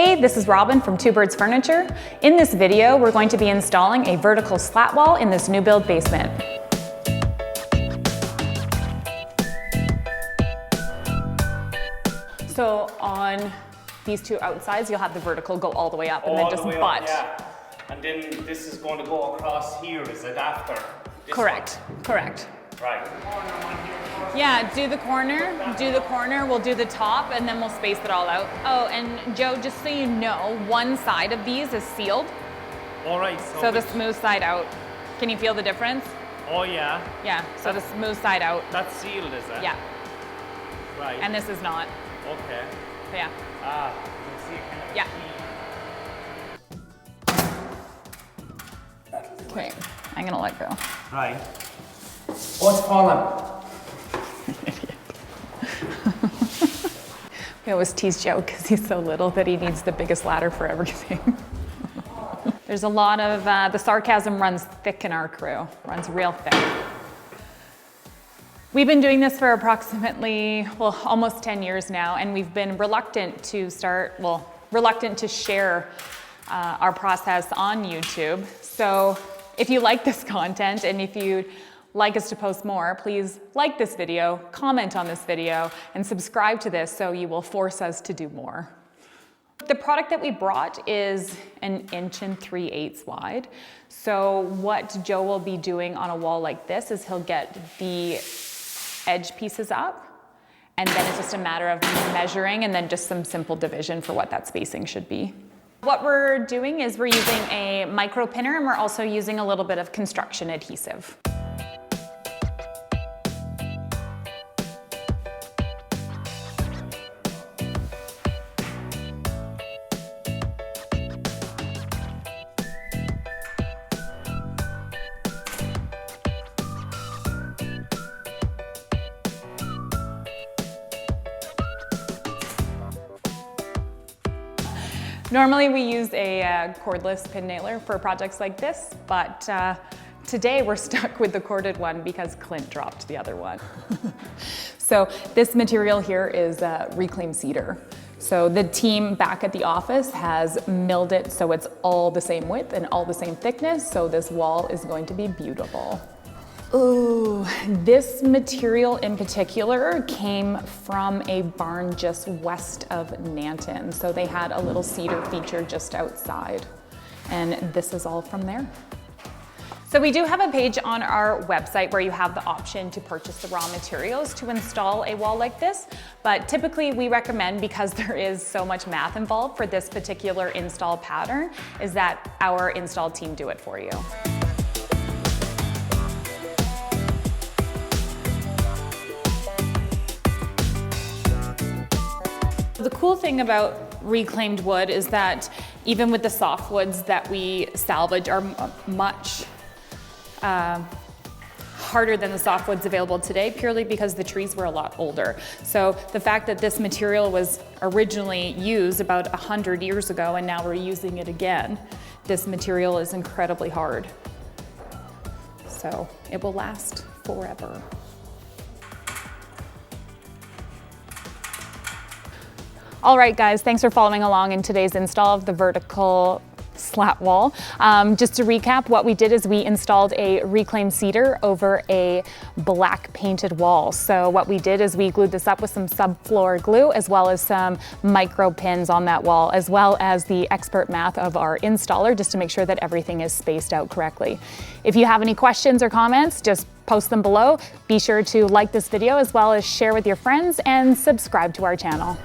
Hey, this is Robin from Two Birds Furniture. In this video, we're going to be installing a vertical slat wall in this new build basement. So on these two outsides, you'll have the vertical go all the way up and then just butt. Yeah. And then this is going to go across here, is it, after? Correct. Right. Yeah, do the corner, we'll do the top, and then we'll space it all out. Oh, and Joe, just so you know, one side of these is sealed. All right. So the smooth side out. Can you feel the difference? Oh, yeah. Yeah, so the smooth side out. That's sealed, is it? Yeah. Right. And this is not. Okay. So yeah. Ah, you can see it kind of. Yeah. Okay, I'm gonna let go. Right. What's falling? We always tease Joe because he's so little that he needs the biggest ladder for everything. There's a lot of, the sarcasm runs thick in our crew, runs real thick. We've been doing this for approximately, well, almost 10 years now, and we've been reluctant to share our process on YouTube. So if you like this content and if you'd like us to post more, please like this video, comment on this video, and subscribe to this so you will force us to do more. The product that we brought is 1 3/8 inches wide. So what Joe will be doing on a wall like this is he'll get the edge pieces up, and then it's just a matter of measuring and then just some simple division for what that spacing should be. What we're doing is we're using a micro pinner, and we're also using a little bit of construction adhesive. Normally we use a cordless pin nailer for projects like this, but today we're stuck with the corded one because Clint dropped the other one. So this material here is reclaimed cedar. So the team back at the office has milled it so it's all the same width and all the same thickness, so this wall is going to be beautiful. Ooh, this material in particular came from a barn just west of Nanton. So they had a little cedar feature just outside, and this is all from there. So we do have a page on our website where you have the option to purchase the raw materials to install a wall like this, but typically we recommend, because there is so much math involved for this particular install pattern, is that our install team do it for you. The cool thing about reclaimed wood is that even with the softwoods that we salvage are much harder than the softwoods available today, purely because the trees were a lot older. So the fact that this material was originally used about 100 years ago and now we're using it again, this material is incredibly hard. So it will last forever. All right, guys, thanks for following along in today's install of the vertical slat wall. Just to recap, what we did is we installed a reclaimed cedar over a black painted wall. So what we did is we glued this up with some subfloor glue, as well as some micro pins on that wall, as well as the expert math of our installer, just to make sure that everything is spaced out correctly. If you have any questions or comments, just post them below. Be sure to like this video, as well as share with your friends and subscribe to our channel.